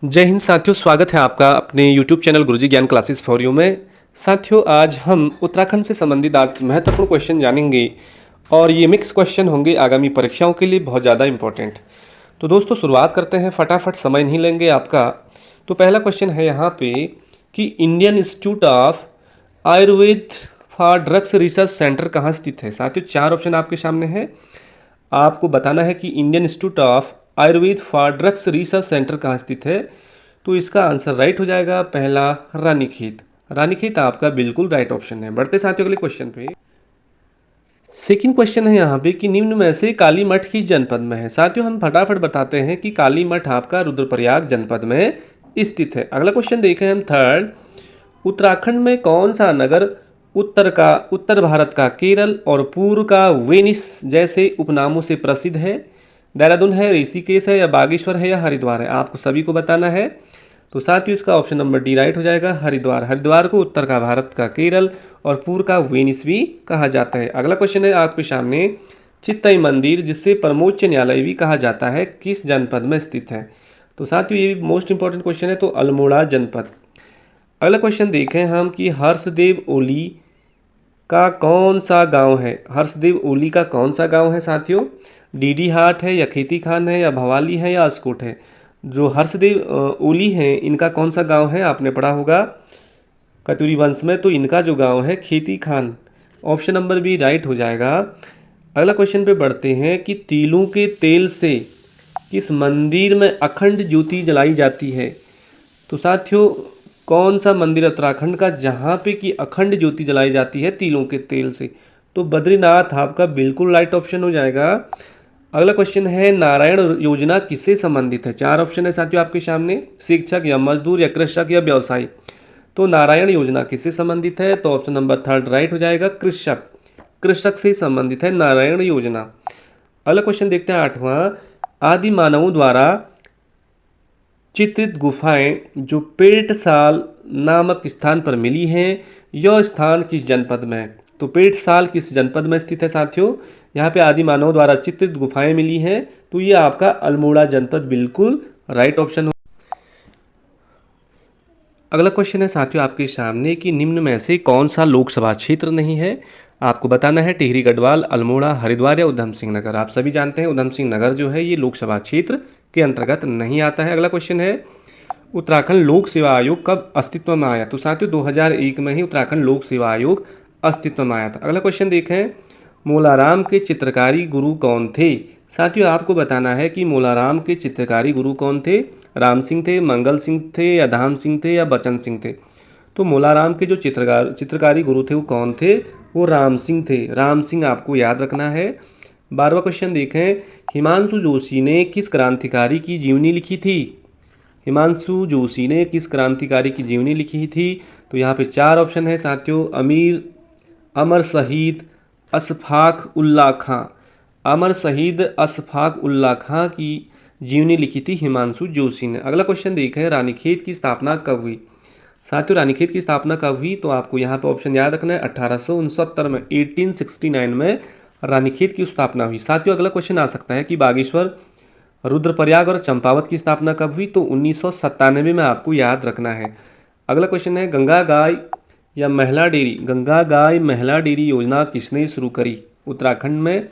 जय हिंद साथियों, स्वागत है आपका अपने YouTube चैनल गुरुजी ज्ञान क्लासेस फॉर यू में। साथियों, आज हम उत्तराखंड से संबंधित आज महत्वपूर्ण क्वेश्चन जानेंगे और ये मिक्स क्वेश्चन होंगे आगामी परीक्षाओं के लिए बहुत ज़्यादा इंपॉर्टेंट। तो दोस्तों शुरुआत करते हैं, फटाफट समय नहीं लेंगे आपका। तो पहला क्वेश्चन है यहाँ पे कि Indian institute of Ayurveda for drugs research centre कहाँ स्थित है। साथियों चार ऑप्शन आपके सामने है, आपको बताना है कि Indian institute of Ayurveda for drugs research centre कहाँ स्थित है। तो इसका आंसर राइट हो जाएगा पहला रानीखेत। रानीखेत आपका बिल्कुल राइट ऑप्शन है। बढ़ते साथियों अगले क्वेश्चन पे। सेकंड क्वेश्चन है यहाँ पे कि निम्न में से काली मठ किस जनपद में है। साथियों हम फटाफट बताते हैं कि काली मठ आपका रुद्रप्रयाग जनपद में स्थित है। अगला क्वेश्चन देखें हम थर्ड, उत्तराखंड में कौन सा नगर उत्तर भारत का केरल और पूर्व का वेनिस जैसे उपनामों से प्रसिद्ध है। देहरादून है, ऋषिकेश है या बागेश्वर है या हरिद्वार है, आपको सभी को बताना है। तो साथियों इसका ऑप्शन नंबर डी राइट हो जाएगा, हरिद्वार। हरिद्वार को उत्तर का भारत का केरल और पूर्व का वेनिस भी कहा जाता है। अगला क्वेश्चन है आपके सामने, चित्तई मंदिर जिसे परमोच्च न्यायालय भी कहा जाता है किस जनपद में स्थित है। तो साथियों ये भी मोस्ट इंपॉर्टेंट क्वेश्चन है, तो अल्मोड़ा जनपद। अगला क्वेश्चन देखें हम कि हर्षदेव ओली का कौन सा गांव है। हर्षदेव ओली का कौन सा गांव है साथियों, डीडी हाट है या खेती खान है या भवाली है या अस्कोट है। जो हर्षदेव ओली हैं इनका कौन सा गांव है, आपने पढ़ा होगा कतूरी वंश में, तो इनका जो गांव है खेती खान। ऑप्शन नंबर बी राइट हो जाएगा। अगला क्वेश्चन पे बढ़ते हैं कि तिलों के तेल से किस मंदिर में अखंड ज्योति जलाई जाती है। तो साथियों कौन सा मंदिर है उत्तराखंड का जहाँ पे कि अखंड ज्योति जलाई जाती है तिलों के तेल से। तो बद्रीनाथ आपका बिल्कुल राइट ऑप्शन हो जाएगा। अगला क्वेश्चन है नारायण योजना किससे संबंधित है। चार ऑप्शन है साथियों आपके सामने, शिक्षक या मजदूर या कृषक या व्यवसायी। तो नारायण योजना किससे संबंधित है, तो ऑप्शन नंबर थर्ड राइट हो जाएगा, कृषक। कृषक से संबंधित है नारायण योजना। अगला क्वेश्चन देखते हैं आठवां, आदि मानवों द्वारा चित्रित गुफाएं जो पेटसाल नामक स्थान पर मिली हैं, यह स्थान किस जनपद में है। तो पेटसाल किस जनपद में स्थित है साथियों, यहाँ पे आदि मानव द्वारा चित्रित गुफाएं मिली हैं, तो ये आपका अल्मोड़ा जनपद बिल्कुल राइट ऑप्शन हो। अगला क्वेश्चन है साथियों आपके सामने कि निम्न में से कौन सा लोकसभा क्षेत्र नहीं है। आपको बताना है टिहरी गढ़वाल, अल्मोड़ा, हरिद्वार या उधम सिंह नगर। आप सभी जानते हैं उधम सिंह नगर जो है ये लोकसभा क्षेत्र के अंतर्गत नहीं आता है। अगला क्वेश्चन है, उत्तराखंड लोक सेवा आयोग कब अस्तित्व में आया। तो साथियों 2001 में ही उत्तराखंड लोक सेवा आयोग अस्तित्व में आया था। अगला क्वेश्चन देखें, मोलाराम के चित्रकारी गुरु कौन थे। साथियों आपको बताना है कि मोलाराम के चित्रकारी गुरु कौन थे, राम सिंह थे, मंगल सिंह थे या धाम सिंह थे या बचन सिंह थे। तो मोलाराम के जो चित्रकारी गुरु थे वो कौन थे, वो राम सिंह थे। राम सिंह आपको याद रखना है। 12वां क्वेश्चन देखें, हिमांशु जोशी ने किस क्रांतिकारी की जीवनी लिखी थी। हिमांशु जोशी ने किस क्रांतिकारी की जीवनी लिखी थी। तो यहाँ पे चार ऑप्शन है साथियों, अमर शहीद अशफाक उल्ला खां। अमर शहीद अशफाक उल्ला खां की जीवनी लिखी थी हिमांशु जोशी ने। अगला क्वेश्चन देखें, रानीखेत की स्थापना कब हुई। साथियों रानीखेत की स्थापना कब हुई, तो आपको यहाँ पे ऑप्शन याद रखना है 1869 में, 1869 में रानीखेत की स्थापना हुई। साथियों अगला क्वेश्चन आ सकता है कि बागेश्वर, रुद्रप्रयाग और चंपावत की स्थापना कब हुई, तो 1997 में आपको याद रखना है। अगला क्वेश्चन है, गंगा गाय या महिला डेयरी, गंगा गाय महिला डेयरी योजना किसने शुरू करी उत्तराखंड में।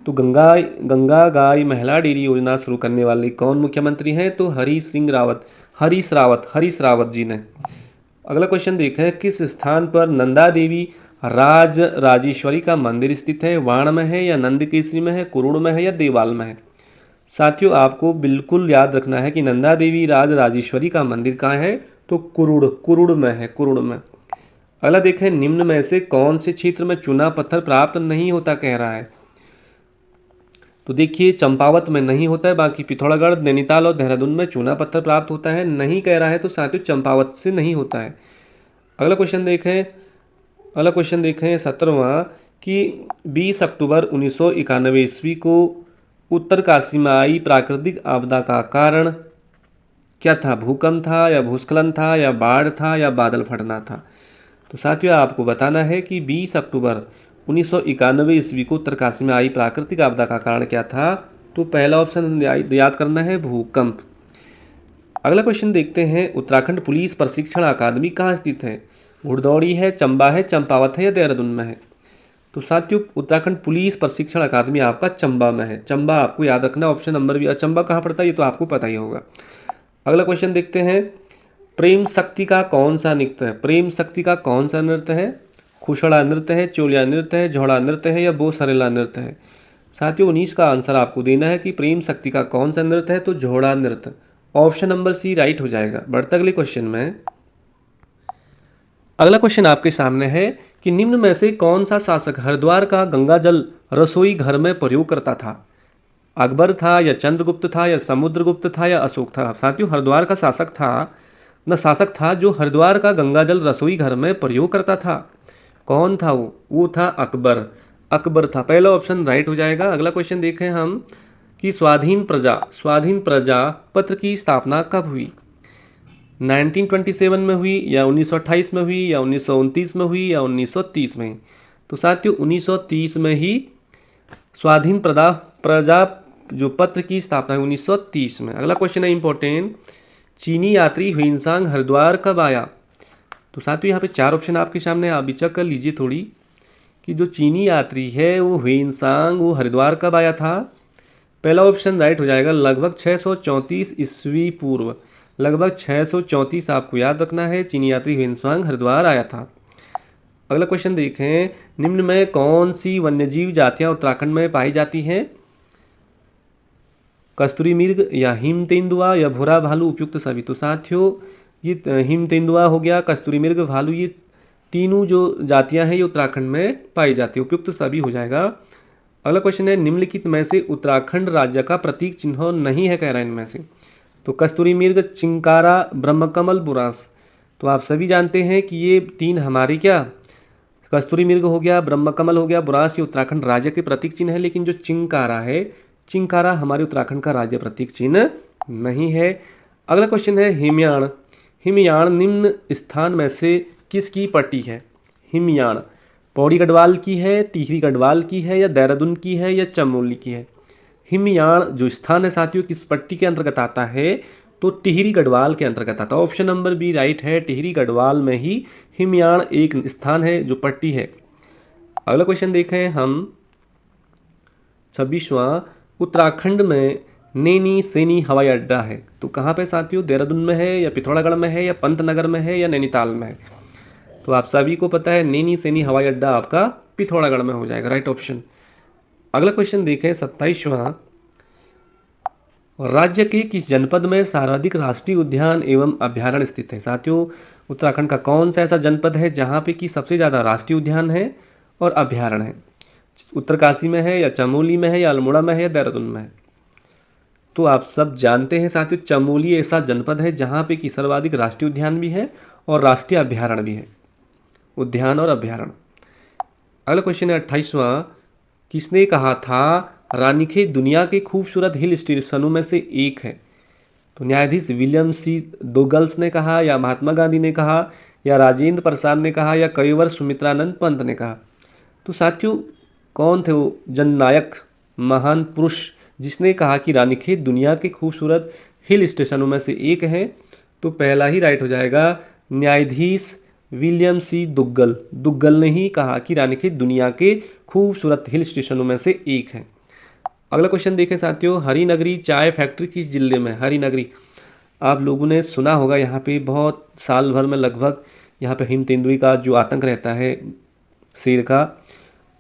तो गंगा गाय महिला डेयरी योजना शुरू करने वाले कौन मुख्यमंत्री हैं, तो हरीश रावत जी ने। अगला क्वेश्चन देखें, किस स्थान पर नंदा देवी राजेश्वरी का मंदिर स्थित है। वाण में है या नंदकेसरी में है, कुरुड़ में है या देवाल में है। साथियों आपको बिल्कुल याद रखना है कि नंदा देवी राजेश्वरी का मंदिर कहाँ है, तो कुरुड़ में है, कुरुड़ में। अगला देखें, निम्न में से कौन से क्षेत्र में चूना पत्थर प्राप्त नहीं होता कह रहा है। तो देखिए चंपावत में नहीं होता है, बाकी पिथौरागढ़, नैनीताल और देहरादून में चूना पत्थर प्राप्त होता है। नहीं कह रहा है तो साथियों चंपावत से नहीं होता है। अगला क्वेश्चन देखें 17वां कि 20 अक्टूबर 1991 ईस्वी को उत्तरकाशी में आई प्राकृतिक आपदा का कारण क्या था। भूकंप था या भूस्खलन था या बाढ़ था या बादल फटना था। तो साथियों आपको बताना है कि 20 अक्टूबर 1991 ईस्वी को उत्तरकाशी में आई प्राकृतिक आपदा का कारण क्या था। तो पहला ऑप्शन याद करना है, भूकंप। अगला क्वेश्चन देखते हैं, उत्तराखंड पुलिस प्रशिक्षण अकादमी कहाँ स्थित है? घुड़दौड़ी है, चंबा है, चंपावत है या देहरादून में है? तो साथियों उत्तराखंड पुलिस प्रशिक्षण अकादमी आपका चंबा में है। चंबा आपको याद रखना, ऑप्शन नंबर भी। चंबा कहाँ पड़ता है ये तो आपको पता ही होगा। अगला क्वेश्चन देखते हैं, प्रेम शक्ति का कौन सा नृत्य है? प्रेम शक्ति का कौन सा नृत्य है? खुशड़ा नृत्य है, चोलिया नृत्य है, झोड़ा नृत्य है या बो सरेला नृत्य है? साथियों 19 का आंसर आपको देना है कि प्रेम शक्ति का कौन सा नृत्य है, तो झोड़ा नृत्य। ऑप्शन नंबर सी राइट हो जाएगा। बढ़ते अगले क्वेश्चन में। अगला क्वेश्चन आपके सामने है कि निम्न में से कौन सा शासक हरिद्वार का गंगा जल रसोई घर में प्रयोग करता था? अकबर था या चंद्रगुप्त था या समुद्रगुप्त था या अशोक था? साथियों हरिद्वार का शासक था जो हरिद्वार का गंगा जल रसोई घर में प्रयोग करता था। कौन था वो था अकबर था। पहला ऑप्शन राइट हो जाएगा। अगला क्वेश्चन देखें हम कि स्वाधीन प्रजा पत्र की स्थापना कब हुई? 1927 में हुई या 1928 में हुई या 1929 में हुई या 1930 में? तो साथियों 1930 में ही स्वाधीन प्रजा जो पत्र की स्थापना है 1930 में। अगला क्वेश्चन है इंपॉर्टेंट, चीनी यात्री ह्वेनसांग हरिद्वार कब आया? तो साथियों यहाँ पे 4 ऑप्शन आपके सामने, आप भी चेक कर लीजिए थोड़ी कि जो चीनी यात्री है वो ह्वेनसांग वो हरिद्वार कब आया था। पहला ऑप्शन राइट हो जाएगा, लगभग 634 ईस्वी पूर्व। लगभग 634 आपको याद रखना है, चीनी यात्री ह्वेनसांग हरिद्वार आया था। अगला क्वेश्चन देखें, निम्न में कौन सी वन्यजीव जातियां उत्तराखंड में पाई जाती हैं? कस्तूरी मृग या हिम तेंदुआ या भूरा भालू उपयुक्त सभी? तो साथियों ये हिम तेंदुआ हो गया, कस्तूरी मृग, भालू, ये तीनों जो जातियां हैं ये उत्तराखंड में पाई जाती है, उपयुक्त सभी हो जाएगा। अगला क्वेश्चन है, निम्नलिखित में से उत्तराखंड राज्य का प्रतीक चिन्ह नहीं है, कह रहा है इनमें से। तो कस्तूरी मृग, चिंकारा, ब्रह्मकमल, बुरांस। तो आप सभी जानते हैं कि ये 3 हमारी क्या, कस्तूरी मृग हो गया, ब्रह्मकमल हो गया, बुरांस, ये उत्तराखंड राज्य के प्रतीक चिन्ह है। लेकिन जो चिंकारा है, चिंकारा हमारे उत्तराखंड का राज्य प्रतीक चिन्ह नहीं है। अगला क्वेश्चन है, हिमयान निम्न स्थान में से किसकी पट्टी है? हिमयान पौड़ी गढ़वाल की है, टिहरी गढ़वाल की है या देहरादून की है या चमोली की है? हिमयान जो स्थान है साथियों किस पट्टी के अंतर्गत आता है? तो टिहरी गढ़वाल के अंतर्गत आता है। ऑप्शन नंबर बी राइट है, टिहरी गढ़वाल में ही हिमयान एक स्थान है जो पट्टी है। अगला क्वेश्चन देखें हम 26वां, उत्तराखंड में नैनी सैनी हवाई अड्डा है तो कहाँ पे साथियों? देहरादून में है या पिथौरागढ़ में है या पंतनगर में है या नैनीताल में है? तो आप सभी को पता है नैनी सैनी हवाई अड्डा आपका पिथौरागढ़ में हो जाएगा, राइट ऑप्शन। अगला क्वेश्चन देखें 27वां, राज्य के किस जनपद में सर्वाधिक राष्ट्रीय उद्यान एवं अभ्यारण्य स्थित है? साथियों उत्तराखंड का कौन सा ऐसा जनपद है जहाँ पे कि सबसे ज़्यादा राष्ट्रीय उद्यान है और अभ्यारण्य है? उत्तरकाशी में है या चमोली में है या अल्मोड़ा में है या देहरादून में है? तो आप सब जानते हैं साथियों चमोली ऐसा जनपद है जहाँ पे कि सर्वाधिक राष्ट्रीय उद्यान भी है और राष्ट्रीय अभ्यारण्य भी है, उद्यान और अभ्यारण्य। अगला क्वेश्चन है 28वां, किसने कहा था रानीखेत दुनिया के खूबसूरत हिल स्टेशनों में से एक है? तो न्यायाधीश विलियम सी दोगल्स ने कहा या महात्मा गांधी ने कहा या राजेंद्र प्रसाद ने कहा या कई सुमित्रानंद पंत ने कहा? तो साथियों कौन थे वो जननायक महान पुरुष जिसने कहा कि रानीखेत दुनिया के खूबसूरत हिल स्टेशनों में से एक है? तो पहला ही राइट हो जाएगा, न्यायाधीश विलियम सी दुग्गल ने ही कहा कि रानीखेत दुनिया के खूबसूरत हिल स्टेशनों में से एक है। अगला क्वेश्चन देखें साथियों, हरिनगरी चाय फैक्ट्री किस जिले में? हरिनगरी आप लोगों ने सुना होगा, यहाँ पे बहुत साल भर में लगभग यहाँ पे हिम तेंदुए का जो आतंक रहता है, शेर का,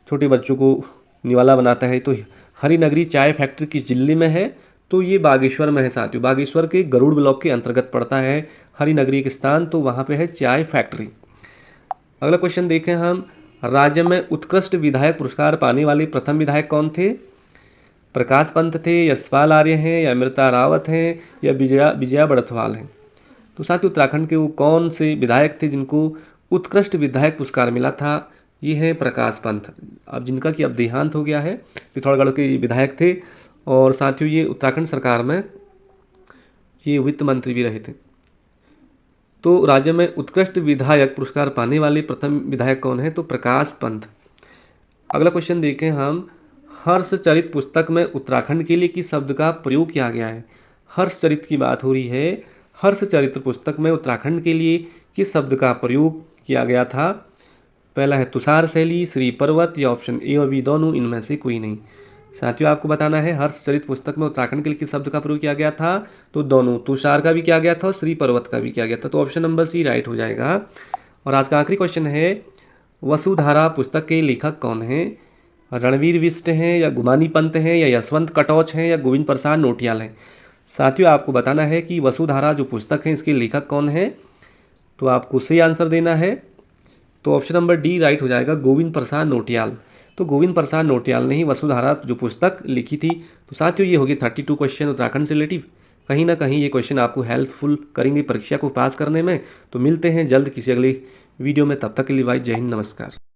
छोटे बच्चों को निवाला बनाता है। तो हरिनगरी चाय फैक्ट्री किस जिले में है? तो ये बागेश्वर में है साथियों, बागेश्वर के गरुड़ ब्लॉक के अंतर्गत पड़ता है हरिनगरी एक स्थान, तो वहाँ पे है चाय फैक्ट्री। अगला क्वेश्चन देखें हम, राज्य में उत्कृष्ट विधायक पुरस्कार पाने वाले प्रथम विधायक कौन थे? प्रकाश पंत थे, यशपाल आर्य हैं या अमृता रावत हैं या विजया बड़थवाल हैं? तो साथियों उत्तराखंड के वो कौन से विधायक थे जिनको उत्कृष्ट विधायक पुरस्कार मिला था? ये है प्रकाश पंत, अब जिनका कि अब देहांत हो गया है, पिथौरागढ़ के विधायक थे और साथियों ये उत्तराखंड सरकार में ये वित्त मंत्री भी रहे थे। तो राज्य में उत्कृष्ट विधायक पुरस्कार पाने वाले प्रथम विधायक कौन है? तो प्रकाश पंत। अगला क्वेश्चन देखें हम, हर्षचरित पुस्तक में उत्तराखंड के लिए किस शब्द का प्रयोग किया गया है? हर्षचरित की बात हो रही है, हर्ष चरित्र पुस्तक में उत्तराखंड के लिए किस शब्द का प्रयोग किया गया था? पहला है तुषार शैली, श्री पर्वत या ऑप्शन ए और बी दोनों, इनमें से कोई नहीं। साथियों आपको बताना है हर्ष चरित्र पुस्तक में उत्तराखंड के लिए किस शब्द का प्रयोग किया गया था? तो दोनों, तुषार का भी किया गया था और श्री पर्वत का भी किया गया था। तो ऑप्शन नंबर सी राइट हो जाएगा। और आज का आखिरी क्वेश्चन है, वसुधारा पुस्तक के लेखक कौन हैं? रणवीर बिष्ट हैं या गुमानी पंत हैं या यशवंत कटौच हैं या गोविंद प्रसाद नौटियाल हैं? साथियों आपको बताना है कि वसुधारा जो पुस्तक है इसके लेखक कौन है? तो आपको सही आंसर देना है। तो ऑप्शन नंबर डी राइट हो जाएगा, गोविंद प्रसाद नौटियाल। तो गोविंद प्रसाद नौटियाल ने ही वसुधारा जो पुस्तक लिखी थी। तो साथियों ये होगी 32 क्वेश्चन उत्तराखंड से रिलेटिव। कहीं ना कहीं ये क्वेश्चन आपको हेल्पफुल करेंगे परीक्षा को पास करने में। तो मिलते हैं जल्द किसी अगले वीडियो में, तब तक के लिए भाई जय हिंद, नमस्कार।